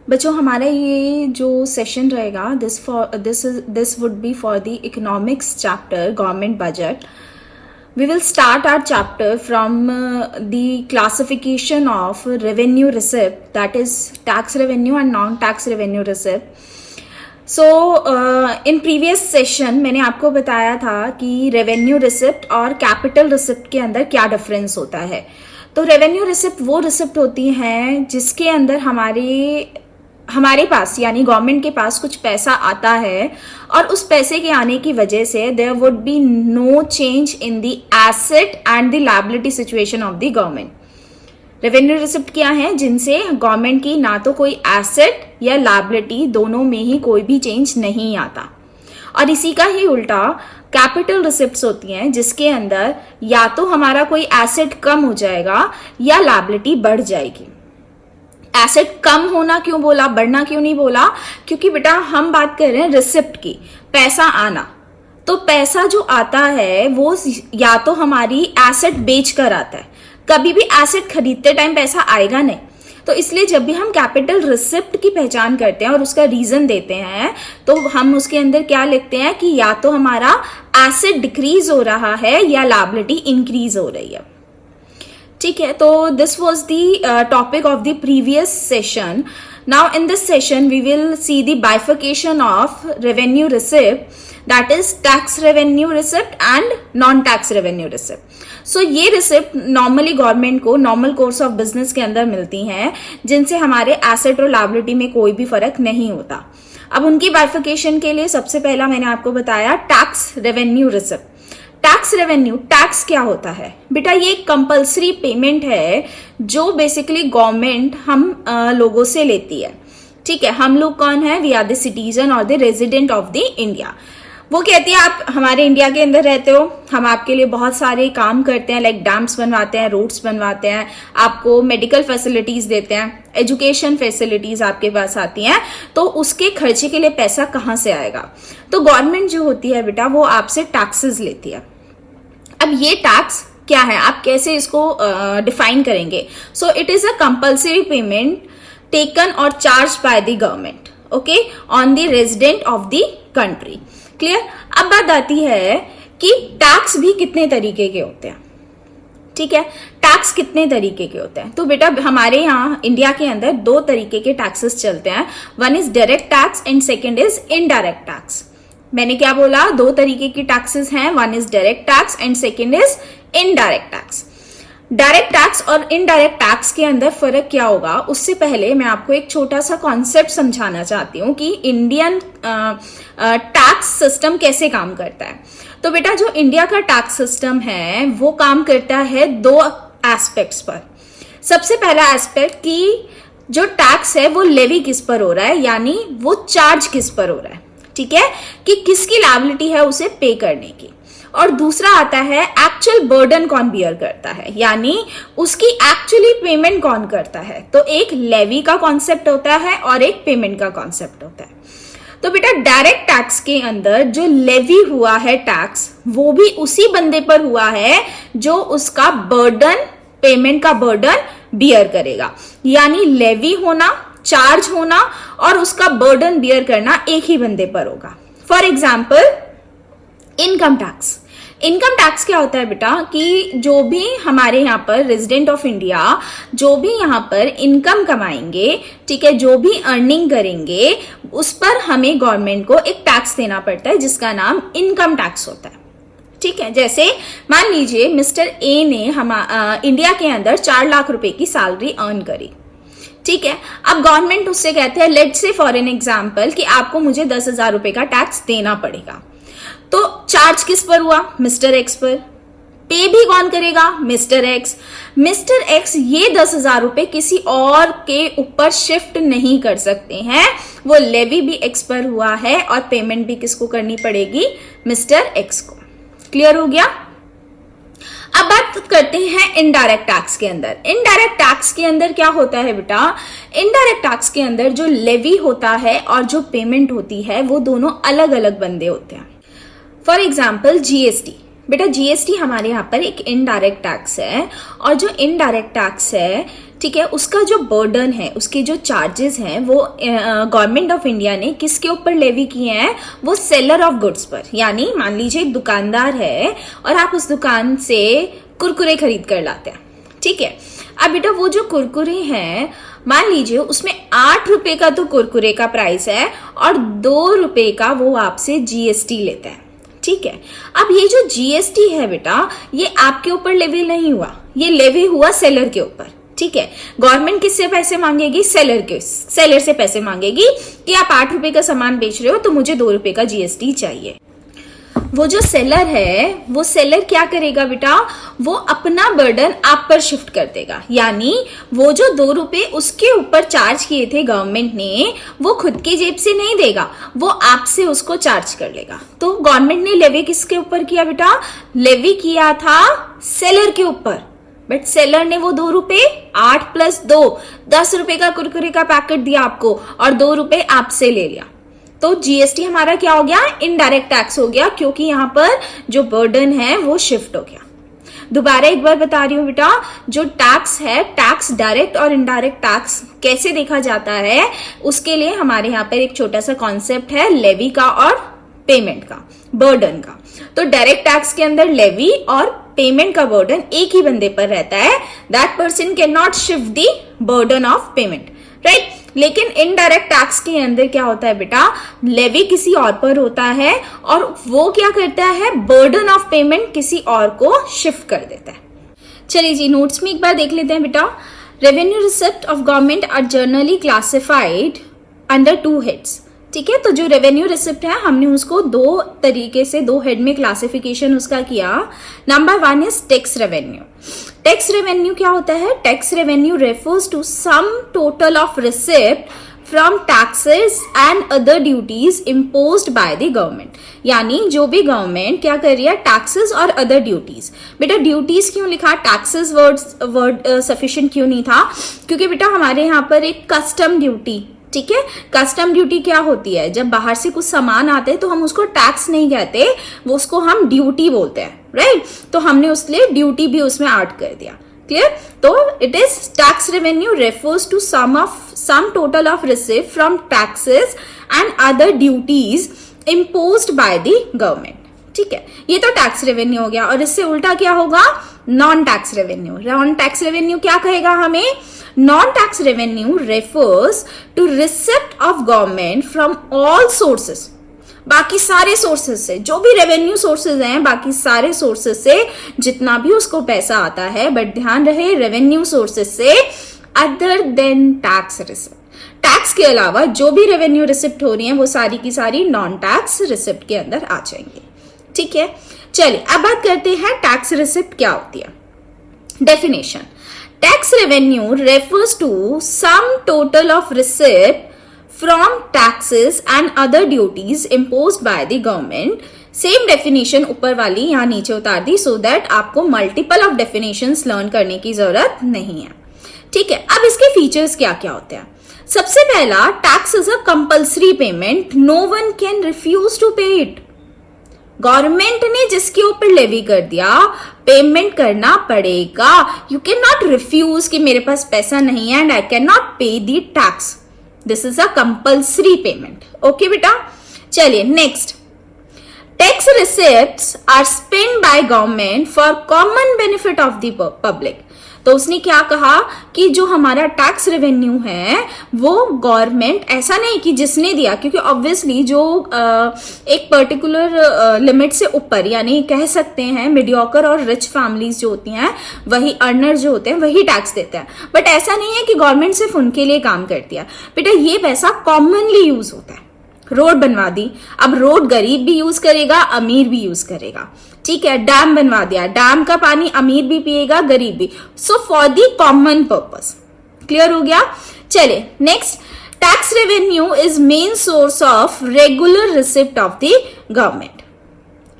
बच्चों हमारा ये जो सेशन रहेगा this would be for the economics chapter government budget. We will start our chapter from the classification of revenue receipt, that is tax revenue and non-tax revenue receipt. So in previous session मैंने आपको बताया था कि revenue receipt और capital receipt के अंदर क्या difference होता है. तो रेवेन्यू रिसिप्ट वो रिसिप्ट होती हैं जिसके अंदर हमारे पास यानी गवर्नमेंट के पास कुछ पैसा आता है और उस पैसे के आने की वजह से there would be no change in the asset and the liability situation of the government. Revenue receipt क्या है? जिनसे गवर्नमेंट की ना तो कोई एसेट या लायबिलिटी दोनों में ही कोई भी चेंज नहीं आता. और इसी का ही उल्टा कैपिटल रिसिप्ट्स होती हैं जिसके अंदर या तो हमारा कोई एसेट कम हो जाएगा या लायबिलिटी बढ़ जाएगी. एसेट कम होना क्यों बोला, बढ़ना क्यों नहीं बोला? क्योंकि बेटा हम बात कर रहे हैं रिसिप्ट की, पैसा आना. तो पैसा जो आता है वो या तो हमारी एसेट बेच कर आता है, कभी भी एसेट खरीदते टाइम पैसा आएगा नहीं. तो इसलिए जब भी हम कैपिटल रिसिप्ट की पहचान करते हैं और उसका रीजन देते हैं तो हम उसके अंदर क्या लिखते हैं कि या तो हमारा एसेट डिक्रीज हो रहा है या लायबिलिटी इंक्रीज हो रही है. ठीक है, तो this was the topic of the previous session. Now in this session we will see the bifurcation of revenue receipt, that is tax revenue receipt and non tax revenue receipt. So ये receipt normally government को normal course of business के अंदर मिलती हैं जिनसे हमारे asset और liability में कोई भी फर्क नहीं होता. अब उनकी बाइफिकेशन के लिए सबसे पहला मैंने आपको बताया tax revenue receipt. Tax revenue, tax क्या होता है बेटा? ये एक कंपल्सरी पेमेंट है जो बेसिकली गवर्नमेंट हम लोगों से लेती है. ठीक है, हम लोग कौन है? वी आर द सिटीजन और the resident of the India. वो कहती है आप हमारे इंडिया के अंदर रहते हो, हम आपके लिए बहुत सारे काम करते हैं, लाइक डैम्स बनवाते हैं, रोड्स बनवाते हैं, आपको मेडिकल फैसिलिटीज देते हैं, एजुकेशन फैसिलिटीज आपके पास आती हैं. तो उसके खर्चे के लिए पैसा कहाँ से आएगा? तो गवर्नमेंट जो होती है बेटा वो आपसे टैक्सेस लेती है. अब ये टैक्स क्या है, आप कैसे इसको डिफाइन करेंगे? So it is a compulsory payment taken और charge by the government, okay, on the resident of the country. Clear? अब बात आती है कि टैक्स भी कितने तरीके के होते हैं. ठीक है, टैक्स कितने तरीके के होते हैं? तो बेटा हमारे यहाँ इंडिया के अंदर दो तरीके के टैक्सेस चलते हैं. One is direct tax and second is indirect tax. मैंने क्या बोला? दो तरीके की टैक्सेस हैं, one is direct tax and second is indirect tax. Direct tax और इनडायरेक्ट टैक्स के अंदर फर्क क्या होगा उससे पहले मैं आपको एक छोटा सा कॉन्सेप्ट समझाना चाहती हूँ कि इंडियन टैक्स सिस्टम कैसे काम करता है. तो बेटा जो इंडिया का टैक्स सिस्टम है वो काम करता है दो एस्पेक्ट्स पर. सबसे पहला एस्पेक्ट कि जो टैक्स है वो लेवी किस पर हो रहा है, यानी वो चार्ज किस पर हो रहा है. ठीक है, कि किसकी लायबिलिटी है उसे पे करने की. और दूसरा आता है एक्चुअल बर्डन कौन बियर करता है, यानी उसकी एक्चुअली पेमेंट कौन करता है. तो एक लेवी का कॉन्सेप्ट होता है और एक पेमेंट का कॉन्सेप्ट होता है. तो बेटा डायरेक्ट टैक्स के अंदर जो लेवी हुआ है टैक्स वो भी उसी बंदे पर हुआ है जो उसका बर्डन, पेमेंट का बर्डन बियर करेगा. यानी लेवी होना, चार्ज होना और उसका बर्डन बियर करना एक ही बंदे पर होगा. For example income tax. Income tax क्या होता है बेटा कि जो भी हमारे यहाँ पर रेजिडेंट ऑफ इंडिया जो भी यहाँ पर इनकम कमाएंगे, ठीक है, जो भी अर्निंग करेंगे उस पर हमें गवर्नमेंट को एक टैक्स देना पड़ता है जिसका नाम इनकम टैक्स होता है. ठीक है, जैसे मान लीजिए मिस्टर ए ने इंडिया के अंदर 4 लाख रुपए की सैलरी अर्न करी. ठीक है, अब गवर्नमेंट उससे कहते हैं let's say for an example कि आपको मुझे 10,000 रुपए का टैक्स देना पड़ेगा. तो चार्ज किस पर हुआ? मिस्टर एक्स पर. पे भी कौन करेगा? Mister x. मिस्टर एक्स ये 10,000 रुपए किसी और के ऊपर शिफ्ट नहीं कर सकते हैं. वो लेवी भी एक्स पर हुआ है और पेमेंट भी किसको करनी पड़ेगी? मिस्टर एक्स को. क्लियर हो गया? अब बात करते हैं इनडायरेक्ट टैक्स के अंदर. इनडायरेक्ट टैक्स के अंदर क्या होता है बेटा? इनडायरेक्ट टैक्स के अंदर जो लेवी होता है और जो पेमेंट होती है वो दोनों अलग अलग बंदे होते हैं. For example GST. बेटा जीएसटी हमारे यहाँ पर एक इनडायरेक्ट टैक्स है और जो इनडायरेक्ट टैक्स है ठीक है, उसका जो बर्डन है, उसके जो चार्जेस हैं वो गवर्नमेंट ऑफ इंडिया ने किसके ऊपर लेवी किए हैं? वो सेलर ऑफ गुड्स पर। यानी मान लीजिए एक दुकानदार है और आप उस दुकान से कुरकुरे खरीद कर लाते हैं, ठीक है। अब बेटा वो जो कुरकुरे हैं, मान लीजिए उसमें 8 रुपए का तो कुरकुरे का प्राइस है और 2 रुपए का वो आपसे जीएसटी लेता है, ठीक है। अब ये जो जीएसटी है बेटा, ये आपके ऊपर लेवी नहीं हुआ, ये लेवी हुआ सेलर के ऊपर, ठीक है। गवर्नमेंट किससे पैसे मांगेगी? सेलर से पैसे मांगेगी कि आप 8 रुपए का सामान बेच रहे हो तो मुझे 2 रुपए का जीएसटी चाहिए। वो जो सेलर है, वो सेलर क्या करेगा बेटा? वो अपना बर्डन आप पर शिफ्ट कर देगा। यानी वो जो 2 रुपए उसके ऊपर चार्ज किए थे गवर्नमेंट ने, वो खुद की जेब से नहीं देगा, वो आपसे उसको चार्ज कर लेगा। तो गवर्नमेंट ने लेवी किसके ऊपर किया बेटा? लेवी किया था सेलर के ऊपर। बट सेलर ने वो 2 रुपए, 8 + 2 10 रुपए का कुरकुरे का पैकेट दिया आपको और 2 रुपए आपसे ले लिया। तो जीएसटी हमारा क्या हो गया? इनडायरेक्ट टैक्स हो गया, क्योंकि यहाँ पर जो बर्डन है वो शिफ्ट हो गया। दोबारा एक बार बता रही हूँ बेटा, जो टैक्स है, टैक्स डायरेक्ट और इनडायरेक्ट टैक्स कैसे देखा जाता है, उसके लिए हमारे यहाँ पर एक छोटा सा कॉन्सेप्ट है लेवी का और पेमेंट का, बर्डन का। तो डायरेक्ट टैक्स के अंदर लेवी और पेमेंट का बर्डन एक ही बंदे पर रहता है। That person can not shift the burden of payment, right. लेकिन इनडायरेक्ट टैक्स के अंदर क्या होता है बेटा? लेवी किसी और पर होता है और वो क्या करता है? बर्डन ऑफ पेमेंट किसी और को शिफ्ट कर देता है। चलिए जी, नोट्स में एक बार देख लेते हैं बेटा। Revenue receipt of government are generally classified under 2 heads, ठीक है। तो जो रेवेन्यू रिसिप्ट है, हमने उसको 2 तरीके से 2 हेड में क्लासिफिकेशन उसका किया। Number 1 is tax revenue. Tax revenue क्या होता है? Tax revenue refers to sum total of receipt from taxes and other duties imposed by the government. यानी जो भी गवर्नमेंट क्या कर रही है, टैक्सेस और अदर ड्यूटीज। बेटा ड्यूटीज क्यों लिखा? टैक्सेस वर्ड सफिशिएंट क्यों नहीं था? क्योंकि बेटा हमारे यहाँ पर एक कस्टम ड्यूटी, ठीक है। कस्टम ड्यूटी क्या होती है? जब बाहर से कुछ सामान आते हैं तो हम उसको टैक्स नहीं कहते, वो उसको हम ड्यूटी बोलते हैं, राइट। तो हमने उसलिए ड्यूटी भी उसमें ऐड कर दिया, क्लियर। तो it is tax revenue refers to sum total of receipt from taxes and other duties imposed by the government, ठीक है। ये तो टैक्स रेवेन्यू हो गया। और इससे उल्टा क्या होगा? Non tax revenue. Non tax revenue क्या कहेगा हमें? Non-tax revenue refers to receipt of government from all sources. बाकी सारे सोर्सेस से, जो भी रेवेन्यू सोर्सेज हैं, बाकी सारे सोर्सेस से जितना भी उसको पैसा आता है, बट ध्यान रहे रेवेन्यू सोर्सेस से other than tax receipt. Tax के अलावा जो भी रेवेन्यू रिसिप्ट हो रही है वो सारी की सारी नॉन टैक्स रिसिप्ट के अंदर आ जाएंगे, ठीक है। चलिए अब बात करते हैं टैक्स रिसिप्ट क्या होती है। Definition: Tax revenue refers to some total of receipt from taxes and other duties imposed by the government. Same definition ऊपर वाली यहाँ नीचे उतार दी, सो दैट आपको मल्टीपल ऑफ डेफिनेशंस लर्न करने की जरूरत नहीं है, ठीक है। अब इसके फीचर्स क्या क्या होते हैं? सबसे पहला, tax is a compulsory payment, no one can refuse to pay it. Government ने जिसके ऊपर लेवी कर दिया, पेमेंट करना पड़ेगा। यू कैन नॉट रिफ्यूज कि मेरे पास पैसा नहीं है and I can not pay the tax. This is a compulsory payment, okay बेटा। चलिए next, tax receipts are spend by government for common benefit of the public. तो उसने क्या कहा कि जो हमारा टैक्स रेवेन्यू है वो गवर्नमेंट, ऐसा नहीं कि जिसने दिया, क्योंकि ऑब्वियसली जो एक पर्टिकुलर लिमिट से ऊपर, यानी कह सकते हैं मीडियोकर और रिच फैमिलीज जो होती हैं, वही अर्नर जो होते हैं वही टैक्स देते हैं। बट ऐसा नहीं है कि गवर्नमेंट सिर्फ उनके लिए काम करती है बेटा, ये पैसा कॉमनली यूज होता है। रोड बनवा दी, अब रोड गरीब भी यूज करेगा, अमीर भी यूज करेगा, ठीक है। डैम बनवा दिया, डैम का पानी अमीर भी पिएगा, गरीब भी। So for the common purpose, clear हो गया। चलिए next, tax revenue is main source of regular receipt of the government,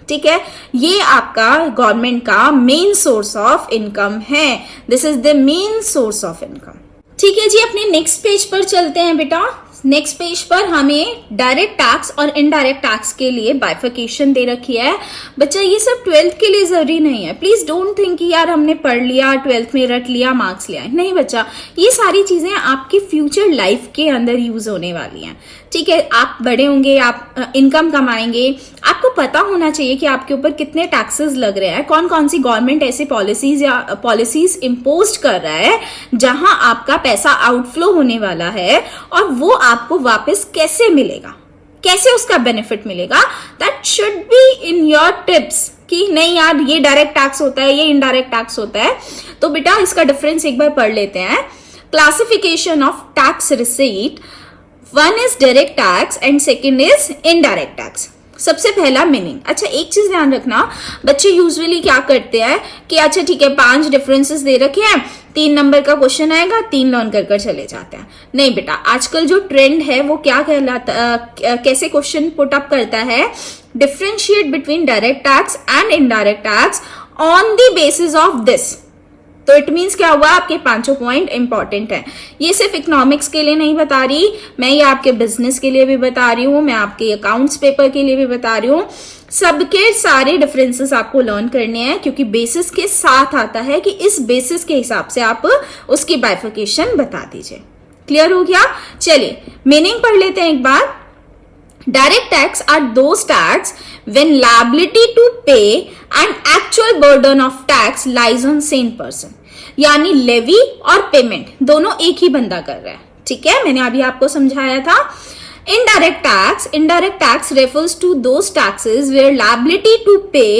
ठीक है। ये आपका गवर्नमेंट का मेन सोर्स ऑफ इनकम है। This is the main source of income, ठीक है जी। अपने नेक्स्ट पेज पर चलते हैं बेटा। नेक्स्ट पेज पर हमें डायरेक्ट टैक्स और इनडायरेक्ट टैक्स के लिए बाइफिकेशन दे रखी है। बच्चा ये सब 12th के लिए जरूरी नहीं है, प्लीज डोंट थिंक कि यार हमने पढ़ लिया 12th में रट लिया मार्क्स लिया। नहीं बच्चा, ये सारी चीजें आपकी फ्यूचर लाइफ के अंदर यूज होने वाली हैं। ठीक है, आप बड़े होंगे, आप इनकम कमाएंगे, आपको पता होना चाहिए कि आपके ऊपर कितने टैक्सेस लग रहे हैं, कौन कौन सी गवर्नमेंट ऐसी पॉलिसीज इम्पोज कर रहा है जहां आपका पैसा आउटफ्लो होने वाला है और वो आपको वापस कैसे मिलेगा, कैसे उसका बेनिफिट मिलेगा। That should be in your tips कि नहीं यार ये डायरेक्ट टैक्स होता है, ये इनडायरेक्ट टैक्स होता है। तो बेटा इसका डिफरेंस एक बार पढ़ लेते हैं। Classification of tax receipt, one is direct tax and second is indirect tax. सबसे पहला मीनिंग। अच्छा एक चीज ध्यान रखना, बच्चे यूजुअली क्या करते हैं कि अच्छा ठीक है 5 डिफरेंसेस दे रखे हैं, 3 नंबर का क्वेश्चन आएगा 3 लर्न कर कर चले जाते हैं। नहीं बेटा, आजकल जो ट्रेंड है वो क्या कहलाता, कैसे क्वेश्चन पुट अप करता है, differentiate between direct tax and indirect tax on the basis of this. तो इट मीन्स क्या हुआ, आपके 5 पॉइंट इंपॉर्टेंट है। ये सिर्फ इकोनॉमिक्स के लिए नहीं बता रही मैं, ये आपके बिजनेस के लिए भी बता रही हूँ, मैं आपके अकाउंट्स पेपर के लिए भी बता रही हूँ। सबके सारे डिफरेंसेस आपको लर्न करने हैं क्योंकि बेसिस के साथ आता है कि इस बेसिस के हिसाब से आप उसकी बाइफिकेशन बता दीजिए। क्लियर हो गया? चलिए मीनिंग पढ़ लेते हैं एक बार। Direct tax are those tax when liability to pay and actual burden of tax lies on same person। यानी लेवी और पेमेंट दोनों एक ही बंदा कर रहा है। ठीक है, मैंने अभी आपको समझाया था। Indirect tax refers to those taxes where liability to pay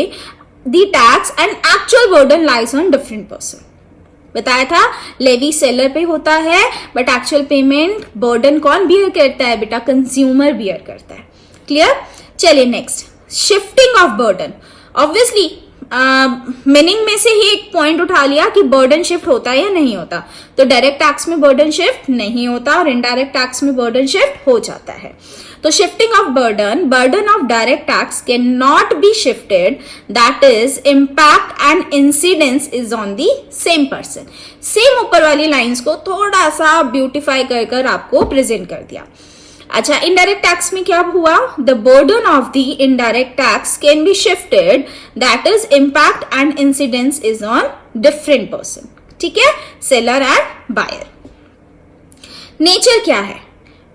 the tax and actual burden lies on different person। बताया था लेवी सेलर पे होता है बट एक्चुअल पेमेंट बर्डन कौन बियर करता है बेटा, कंज्यूमर बियर करता है। क्लियर? चलिए next, shifting of burden. Obviously meaning में से ही एक पॉइंट उठा लिया कि बर्डन शिफ्ट होता है या नहीं होता। तो डायरेक्ट टैक्स में बर्डन शिफ्ट नहीं होता और इनडायरेक्ट टैक्स में बर्डन शिफ्ट हो जाता है। तो shifting of burden of direct tax can not be shifted, that is impact and incidence is on the same person. Same ऊपर वाली लाइंस को थोड़ा सा ब्यूटिफाई कर आपको प्रेजेंट कर दिया। अच्छा, इनडायरेक्ट टैक्स में क्या हुआ, the burden of the indirect tax can be shifted, that is impact and incidence is on different person. ठीक है, सेलर एंड बायर। नेचर क्या है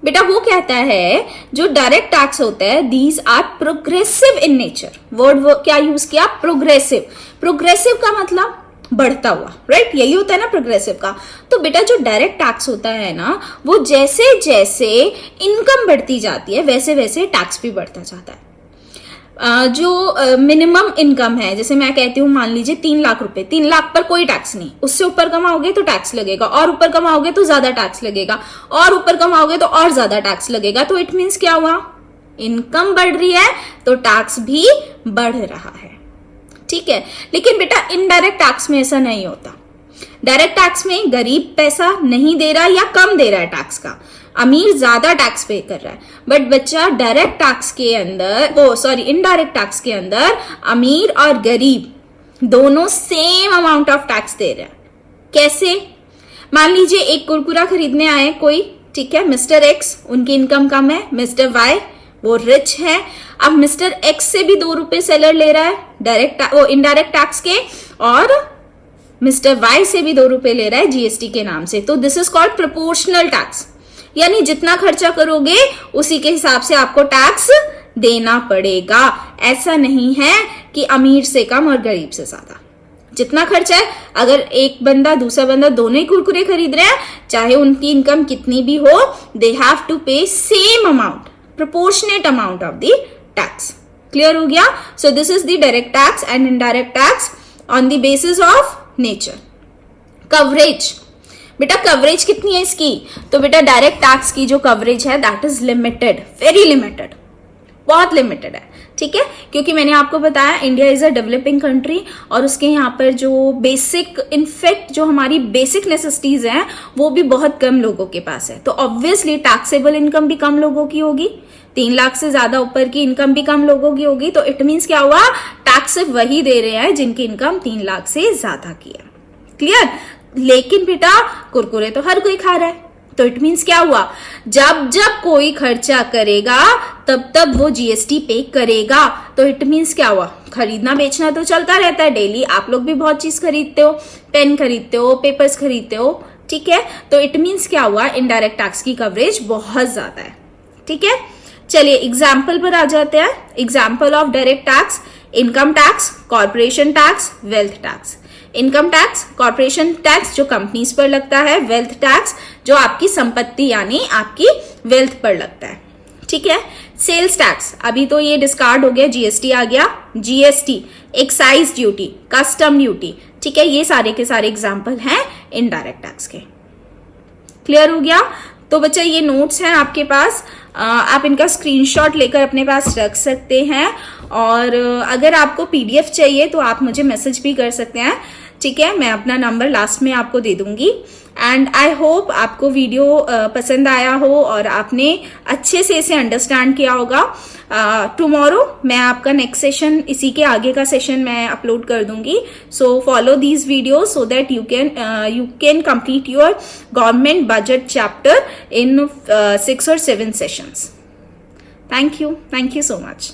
बेटा, वो कहता है जो डायरेक्ट टैक्स होता है these are progressive in nature. Word क्या यूज किया, प्रोग्रेसिव। प्रोग्रेसिव का मतलब बढ़ता हुआ, राइट? यही होता है ना प्रोग्रेसिव का। तो बेटा जो डायरेक्ट टैक्स होता है ना, वो जैसे जैसे इनकम बढ़ती जाती है वैसे वैसे टैक्स भी बढ़ता जाता है। जो मिनिमम इनकम है, जैसे मैं कहती हूँ मान लीजिए 3 लाख रुपए, 3 लाख पर कोई टैक्स नहीं, उससे ऊपर कमाओगे तो टैक्स लगेगा, और ऊपर कमाओगे तो ज्यादा टैक्स लगेगा, और ऊपर कमाओगे तो और ज्यादा टैक्स लगेगा। तो इट मीन्स क्या हुआ, इनकम बढ़ रही है तो टैक्स भी बढ़ रहा है। ठीक है, लेकिन बेटा इनडायरेक्ट टैक्स में ऐसा नहीं होता। डायरेक्ट टैक्स में गरीब पैसा नहीं दे रहा या कम दे रहा है टैक्स का, अमीर ज्यादा टैक्स पे कर रहा है। बट बच्चा डायरेक्ट टैक्स के अंदर इनडायरेक्ट टैक्स के अंदर अमीर और गरीब दोनों सेम अमाउंट ऑफ टैक्स दे रहे हैं। कैसे? मान लीजिए एक कुरकुरा खरीदने आए कोई, ठीक है, मिस्टर एक्स, उनकी इनकम कम है, मिस्टर वाई वो रिच है। अब मिस्टर एक्स से भी 2 रुपए सेलर ले रहा है इनडायरेक्ट टैक्स के, और मिस्टर वाई से भी 2 रुपए ले रहा है जीएसटी के नाम से। तो this is called proportional tax, यानी जितना खर्चा करोगे उसी के हिसाब से आपको टैक्स देना पड़ेगा। ऐसा नहीं है कि अमीर से कम और गरीब से ज्यादा। जितना खर्चा है, अगर एक बंदा दूसरा बंदा दोनों ही कुरकुरे खरीद रहे हैं, चाहे उनकी इनकम कितनी भी हो, दे हैव टू पे same amount, proportionate amount of the tax। Clear हो गया? So this is the direct tax and indirect tax on the basis of nature। Coverage, बेटा कवरेज कितनी है इसकी? तो बेटा डायरेक्ट टैक्स की जो कवरेज है that is limited, very limited, बहुत लिमिटेड है। ठीक है, क्योंकि मैंने आपको बताया India is a developing country और उसके यहाँ पर जो बेसिक, इनफैक्ट जो हमारी बेसिक नेसेसिटीज हैं वो भी बहुत कम लोगों के पास है। तो ऑब्वियसली टैक्सेबल इनकम भी कम लोगों की होगी, 3 लाख से ज्यादा ऊपर की इनकम भी कम लोगों की होगी। तो इट मीन्स क्या हुआ, टैक्स सिर्फ वही दे रहे हैं जिनकी इनकम 3 लाख से ज्यादा की है। क्लियर? लेकिन बेटा कुरकुरे तो हर कोई खा रहा है, तो इट मीन्स क्या हुआ, जब जब कोई खर्चा करेगा तब तब वो जीएसटी पे करेगा। तो इट मीन्स क्या हुआ, खरीदना बेचना तो चलता रहता है डेली, आप लोग भी बहुत चीज खरीदते हो, पेन खरीदते हो, पेपर्स खरीदते हो, ठीक है। तो इट मीन्स क्या हुआ, इनडायरेक्ट टैक्स की कवरेज बहुत ज्यादा है, ठीक है। चलिए एग्जाम्पल पर आ जाते हैं। Example of direct tax, income tax, corporation tax, wealth tax. Income tax, corporation tax जो कंपनीज पर लगता है, वेल्थ टैक्स जो आपकी संपत्ति यानी आपकी वेल्थ पर लगता है, ठीक है। सेल्स टैक्स, अभी तो ये डिस्कार्ड हो गया, जीएसटी आ गया। GST, excise duty, custom duty, ठीक है, ये सारे के सारे एग्जाम्पल हैं इनडायरेक्ट टैक्स के। क्लियर हो गया। तो बच्चा ये नोट्स हैं आपके पास, आप इनका स्क्रीनशॉट लेकर अपने पास रख सकते हैं, और अगर आपको पीडीएफ चाहिए तो आप मुझे मैसेज भी कर सकते हैं, ठीक है। मैं अपना नंबर लास्ट में आपको दे दूंगी। एंड आई होप आपको वीडियो पसंद आया हो और आपने अच्छे से इसे अंडरस्टैंड किया होगा। टुमारो मैं आपका नेक्स्ट सेशन, इसी के आगे का सेशन मैं अपलोड कर दूंगी। So follow these video so that you can complete your government budget chapter in 6 or 7 sessions. Thank you so much.